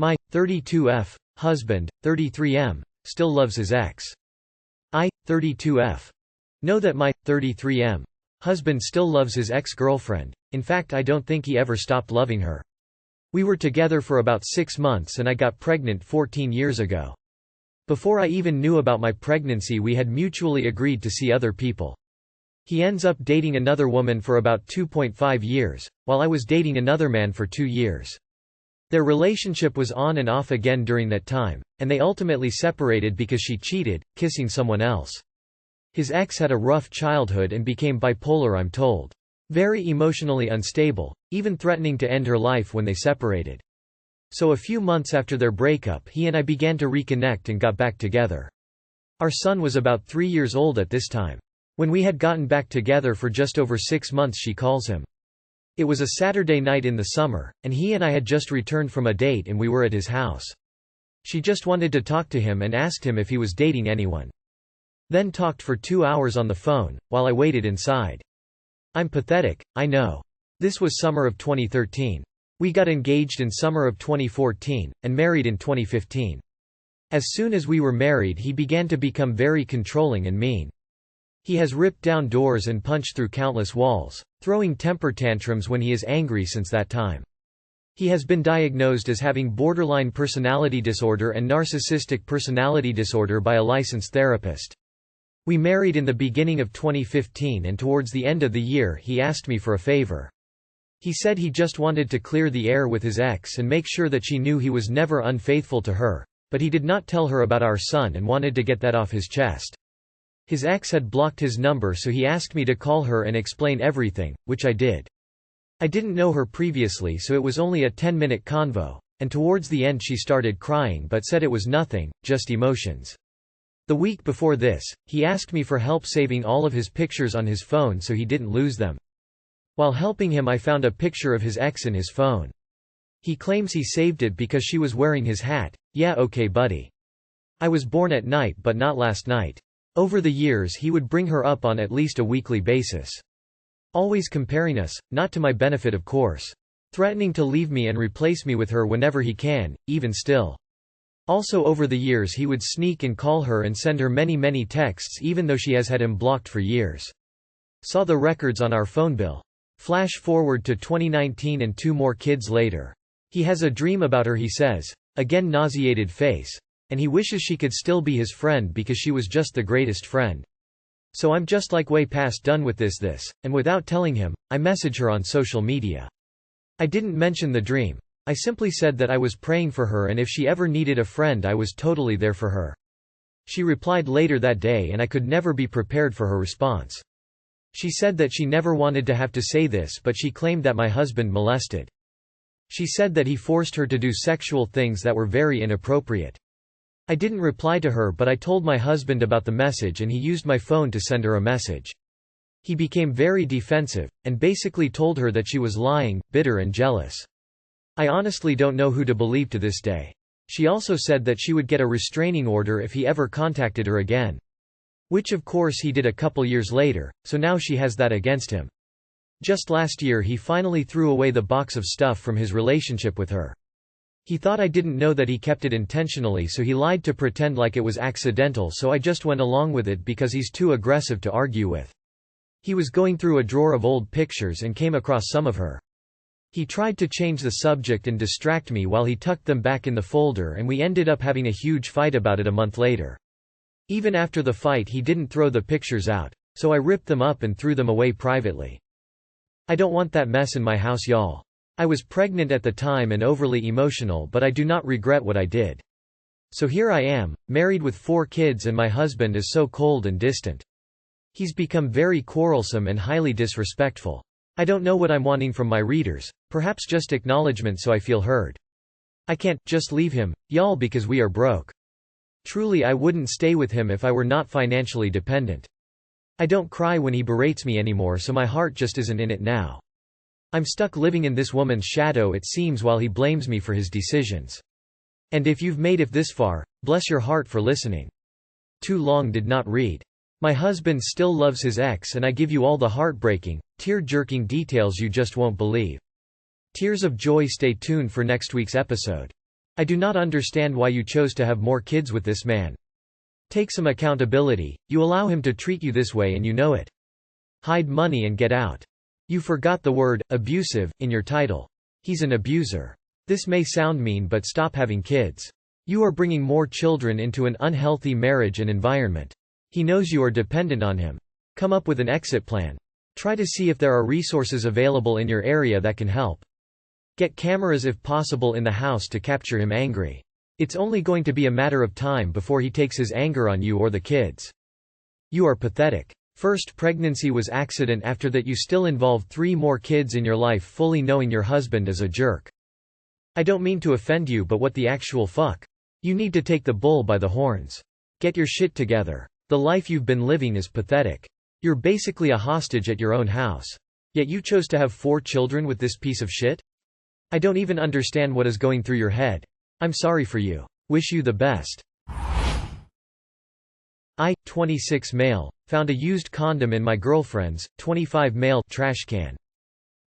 My 32F husband, 33M, still loves his ex. I, 32F, know that my 33M husband still loves his ex-girlfriend. In fact, I don't think he ever stopped loving her. We were together for about 6 months and I got pregnant 14 years ago. Before I even knew about my pregnancy, we had mutually agreed to see other people. He ends up dating another woman for about 2.5 years, while I was dating another man for 2 years. Their relationship was on and off again during that time, and they ultimately separated because she cheated, kissing someone else. His ex had a rough childhood and became bipolar, I'm told. Very emotionally unstable, even threatening to end her life when they separated. So a few months after their breakup, he and I began to reconnect and got back together. Our son was about 3 years old at this time. When we had gotten back together for just over 6 months, she calls him. It was a Saturday night in the summer, and he and I had just returned from a date and we were at his house. She just wanted to talk to him and asked him if he was dating anyone. Then talked for 2 hours on the phone, while I waited inside. I'm pathetic, I know. This was summer of 2013. We got engaged in summer of 2014, and married in 2015. As soon as we were married, he began to become very controlling and mean. He has ripped down doors and punched through countless walls, throwing temper tantrums when he is angry since that time. He has been diagnosed as having borderline personality disorder and narcissistic personality disorder by a licensed therapist. We married in the beginning of 2015 and towards the end of the year he asked me for a favor. He said he just wanted to clear the air with his ex and make sure that she knew he was never unfaithful to her, but he did not tell her about our son and wanted to get that off his chest. His ex had blocked his number, so he asked me to call her and explain everything, which I did. I didn't know her previously, so it was only a 10-minute convo, and towards the end she started crying but said it was nothing, just emotions. The week before this, he asked me for help saving all of his pictures on his phone so he didn't lose them. While helping him, I found a picture of his ex in his phone. He claims he saved it because she was wearing his hat. Yeah, okay buddy. I was born at night but not last night. Over the years he would bring her up on at least a weekly basis. Always comparing us, not to my benefit of course. Threatening to leave me and replace me with her whenever he can, even still. Also over the years he would sneak and call her and send her many texts even though she has had him blocked for years. Saw the records on our phone bill. Flash forward to 2019 and 2 more kids later. He has a dream about her, he says. Again nauseated face. And he wishes she could still be his friend because she was just the greatest friend. So I'm just like way past done with this, and without telling him, I message her on social media. I didn't mention the dream. I simply said that I was praying for her and if she ever needed a friend I was totally there for her. She replied later that day and I could never be prepared for her response. She said that she never wanted to have to say this, but she claimed that my husband molested. She said that he forced her to do sexual things that were very inappropriate. I didn't reply to her, but I told my husband about the message and he used my phone to send her a message. He became very defensive, and basically told her that she was lying, bitter and jealous. I honestly don't know who to believe to this day. She also said that she would get a restraining order if he ever contacted her again. Which of course he did a couple years later, so now she has that against him. Just last year he finally threw away the box of stuff from his relationship with her. He thought I didn't know that he kept it intentionally, so he lied to pretend like it was accidental, so I just went along with it because he's too aggressive to argue with. He was going through a drawer of old pictures and came across some of her. He tried to change the subject and distract me while he tucked them back in the folder, and we ended up having a huge fight about it a month later. Even after the fight he didn't throw the pictures out, so I ripped them up and threw them away privately. I don't want that mess in my house, y'all. I was pregnant at the time and overly emotional, but I do not regret what I did. So here I am, married with 4 kids, and my husband is so cold and distant. He's become very quarrelsome and highly disrespectful. I don't know what I'm wanting from my readers, perhaps just acknowledgement so I feel heard. I can't just leave him, y'all, because we are broke. Truly, I wouldn't stay with him if I were not financially dependent. I don't cry when he berates me anymore, so my heart just isn't in it now. I'm stuck living in this woman's shadow, it seems, while he blames me for his decisions. And if you've made it this far, bless your heart for listening. Too long did not read. My husband still loves his ex, and I give you all the heartbreaking, tear-jerking details you just won't believe. Tears of joy. Stay tuned for next week's episode. I do not understand why you chose to have more kids with this man. Take some accountability, you allow him to treat you this way and you know it. Hide money and get out. You forgot the word, abusive, in your title. He's an abuser. This may sound mean, but stop having kids. You are bringing more children into an unhealthy marriage and environment. He knows you are dependent on him. Come up with an exit plan. Try to see if there are resources available in your area that can help. Get cameras if possible in the house to capture him angry. It's only going to be a matter of time before he takes his anger on you or the kids. You are pathetic. First pregnancy was accident, after that you still involved 3 more kids in your life fully knowing your husband is a jerk. I don't mean to offend you, but what the actual fuck? You need to take the bull by the horns. Get your shit together. The life you've been living is pathetic. You're basically a hostage at your own house. Yet you chose to have 4 children with this piece of shit? I don't even understand what is going through your head. I'm sorry for you. Wish you the best. 26 male, found a used condom in my girlfriend's, 25 male, trash can.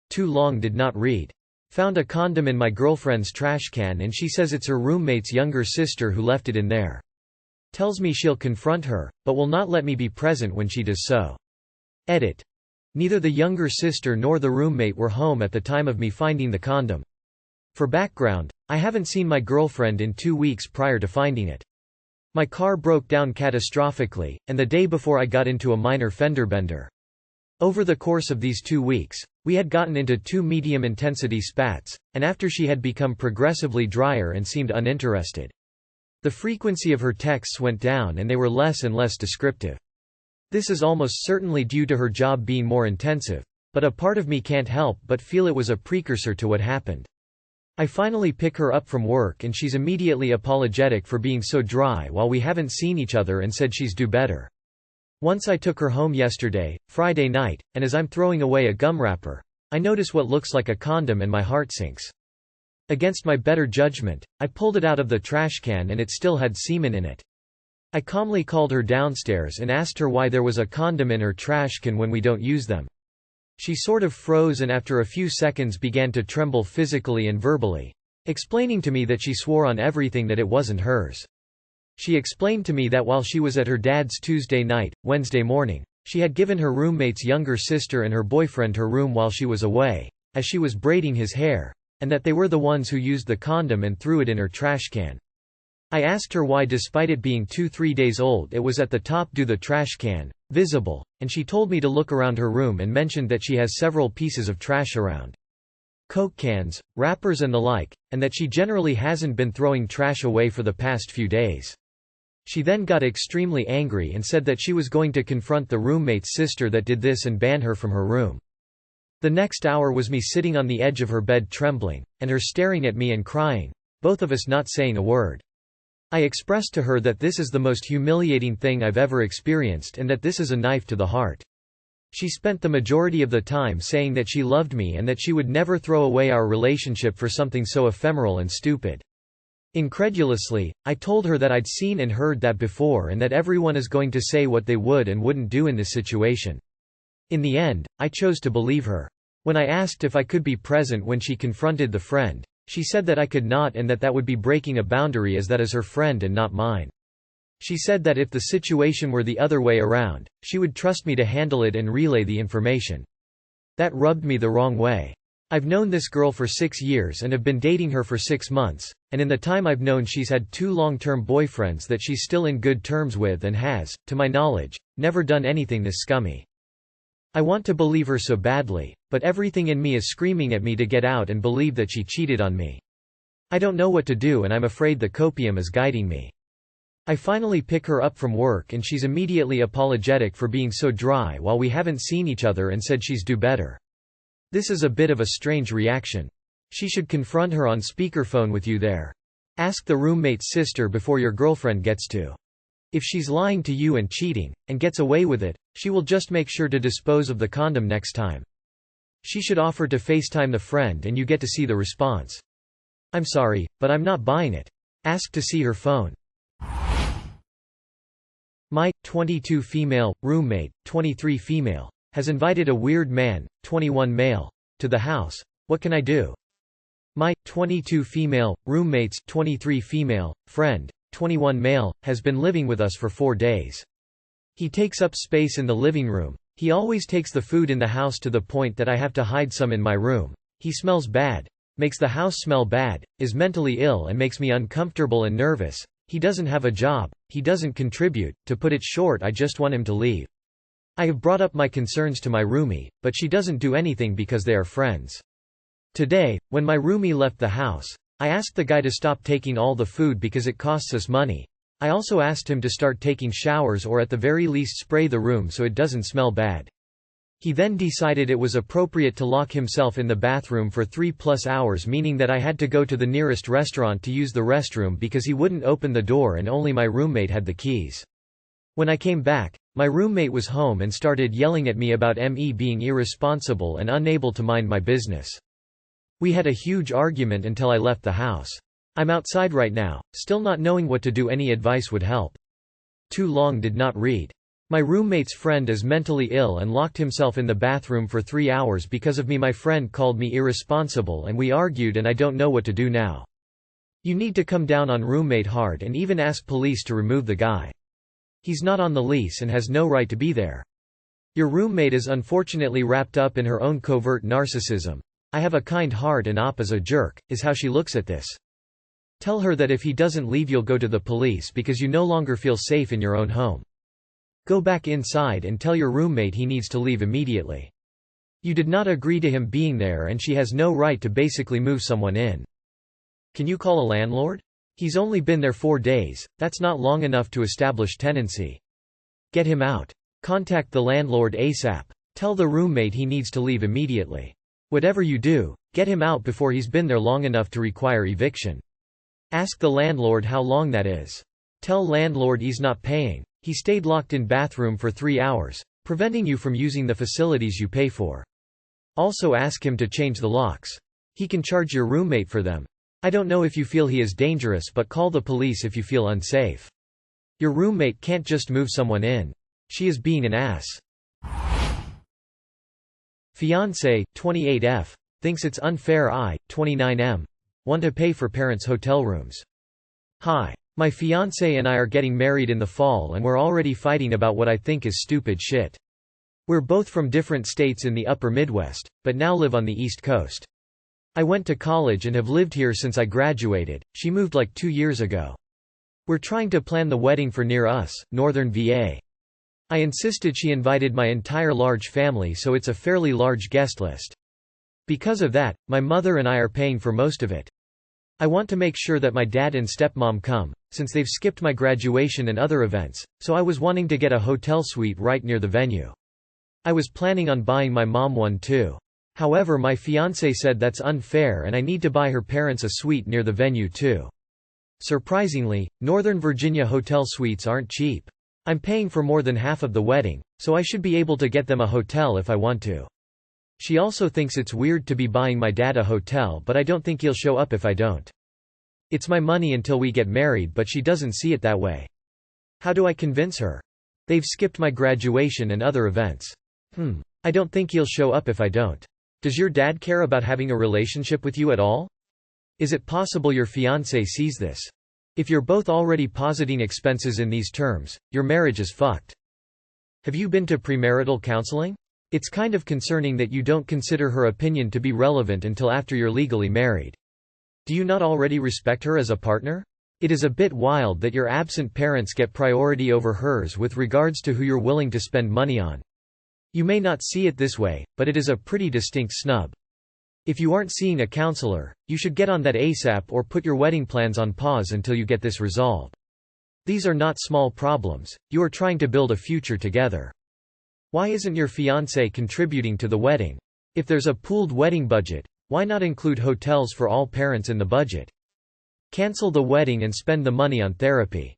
Too long, did not read. Found a condom in my girlfriend's trash can and she says it's her roommate's younger sister who left it in there. Tells me she'll confront her, but will not let me be present when she does so. Edit. Neither the younger sister nor the roommate were home at the time of me finding the condom. For background, I haven't seen my girlfriend in 2 weeks prior to finding it. My car broke down catastrophically, and the day before I got into a minor fender bender. Over the course of these 2 weeks, we had gotten into 2 medium-intensity spats, and after she had become progressively drier and seemed uninterested. The frequency of her texts went down and they were less and less descriptive. This is almost certainly due to her job being more intensive, but a part of me can't help but feel it was a precursor to what happened. I finally pick her up from work and she's immediately apologetic for being so dry while we haven't seen each other and said she's do better. Once I took her home yesterday, Friday night, and as I'm throwing away a gum wrapper, I notice what looks like a condom and my heart sinks. Against my better judgment, I pulled it out of the trash can and it still had semen in it. I calmly called her downstairs and asked her why there was a condom in her trash can when we don't use them. She sort of froze and after a few seconds began to tremble physically and verbally, explaining to me that she swore on everything that it wasn't hers. She explained to me that while she was at her dad's Tuesday night, Wednesday morning, she had given her roommate's younger sister and her boyfriend her room while she was away, as she was braiding his hair, and that they were the ones who used the condom and threw it in her trash can. I asked her why, despite it being 2-3 days old, it was at the top due the trash can, visible, and she told me to look around her room and mentioned that she has several pieces of trash around. Coke cans, wrappers and the like, and that she generally hasn't been throwing trash away for the past few days. She then got extremely angry and said that she was going to confront the roommate's sister that did this and ban her from her room. The next hour was me sitting on the edge of her bed trembling, and her staring at me and crying, both of us not saying a word. I expressed to her that this is the most humiliating thing I've ever experienced and that this is a knife to the heart. She spent the majority of the time saying that she loved me and that she would never throw away our relationship for something so ephemeral and stupid. Incredulously, I told her that I'd seen and heard that before and that everyone is going to say what they would and wouldn't do in this situation. In the end, I chose to believe her. When I asked if I could be present when she confronted the friend, she said that I could not and that would be breaking a boundary, as that is her friend and not mine. She said that if the situation were the other way around, she would trust me to handle it and relay the information. That rubbed me the wrong way. I've known this girl for 6 years and have been dating her for 6 months, and in the time I've known she's had 2 long-term boyfriends that she's still in good terms with and has, to my knowledge, never done anything this scummy. I want to believe her so badly, but everything in me is screaming at me to get out and believe that she cheated on me. I don't know what to do and I'm afraid the copium is guiding me. I finally pick her up from work and she's immediately apologetic for being so dry while we haven't seen each other and said she's do better. This is a bit of a strange reaction. She should confront her on speakerphone with you there. Ask the roommate's sister before your girlfriend gets to. If she's lying to you and cheating, and gets away with it, she will just make sure to dispose of the condom next time. She should offer to FaceTime the friend and you get to see the response. I'm sorry, but I'm not buying it. Ask to see her phone. My 22 female roommate, 23 female, has invited a weird man, 21 male, to the house. What can I do? My 22 female roommates, 23 female friend, 21 male, has been living with us for 4 days. He takes up space in the living room. He always takes the food in the house to the point that I have to hide some in my room. He smells bad, makes the house smell bad, is mentally ill and makes me uncomfortable and nervous. He doesn't have a job, he doesn't contribute. To put it short, I just want him to leave. I have brought up my concerns to my roomie, but she doesn't do anything because they are friends. Today, when my roomie left the house, I asked the guy to stop taking all the food because it costs us money. I also asked him to start taking showers or at the very least spray the room so it doesn't smell bad. He then decided it was appropriate to lock himself in the bathroom for 3+ hours, meaning that I had to go to the nearest restaurant to use the restroom because he wouldn't open the door and only my roommate had the keys. When I came back, my roommate was home and started yelling at me about me being irresponsible and unable to mind my business. We had a huge argument until I left the house. I'm outside right now, still not knowing what to do. Any advice would help. Too long did not read. My roommate's friend is mentally ill and locked himself in the bathroom for 3 hours because of me. My friend called me irresponsible and we argued and I don't know what to do now. You need to come down on roommate hard and even ask police to remove the guy. He's not on the lease and has no right to be there. Your roommate is unfortunately wrapped up in her own covert narcissism. I have a kind heart and Op is a jerk, is how she looks at this. Tell her that if he doesn't leave you'll go to the police because you no longer feel safe in your own home. Go back inside and tell your roommate he needs to leave immediately. You did not agree to him being there and she has no right to basically move someone in. Can you call a landlord? He's only been there 4 days, that's not long enough to establish tenancy. Get him out. Contact the landlord ASAP. Tell the roommate he needs to leave immediately. Whatever you do, get him out before he's been there long enough to require eviction. Ask the landlord how long that is. Tell landlord he's not paying. He stayed locked in bathroom for 3 hours, preventing you from using the facilities you pay for. Also ask him to change the locks. He can charge your roommate for them. I don't know if you feel he is dangerous, but call the police if you feel unsafe. Your roommate can't just move someone in. She is being an ass. Fiancé, 28F, thinks it's unfair I, 29M, want to pay for parents' hotel rooms. Hi. My fiancé and I are getting married in the fall and we're already fighting about what I think is stupid shit. We're both from different states in the upper Midwest, but now live on the East Coast. I went to college and have lived here since I graduated. She moved like 2 years ago. We're trying to plan the wedding for near us, northern VA. I insisted she invited my entire large family, so it's a fairly large guest list. Because of that, my mother and I are paying for most of it. I want to make sure that my dad and stepmom come, since they've skipped my graduation and other events, so I was wanting to get a hotel suite right near the venue. I was planning on buying my mom one too. However, my fiancé said that's unfair and I need to buy her parents a suite near the venue too. Surprisingly, Northern Virginia hotel suites aren't cheap. I'm paying for more than half of the wedding, so I should be able to get them a hotel if I want to. She also thinks it's weird to be buying my dad a hotel, but I don't think he'll show up if I don't. It's my money until we get married, but she doesn't see it that way. How do I convince her? They've skipped my graduation and other events. I don't think he'll show up if I don't. Does your dad care about having a relationship with you at all? Is it possible your fiancé sees this? If you're both already positing expenses in these terms, your marriage is fucked. Have you been to premarital counseling? It's kind of concerning that you don't consider her opinion to be relevant until after you're legally married. Do you not already respect her as a partner? It is a bit wild that your absent parents get priority over hers with regards to who you're willing to spend money on. You may not see it this way, but it is a pretty distinct snub. If you aren't seeing a counselor, you should get on that ASAP or put your wedding plans on pause until you get this resolved. These are not small problems, you are trying to build a future together. Why isn't your fiancé contributing to the wedding? If there's a pooled wedding budget, why not include hotels for all parents in the budget? Cancel the wedding and spend the money on therapy.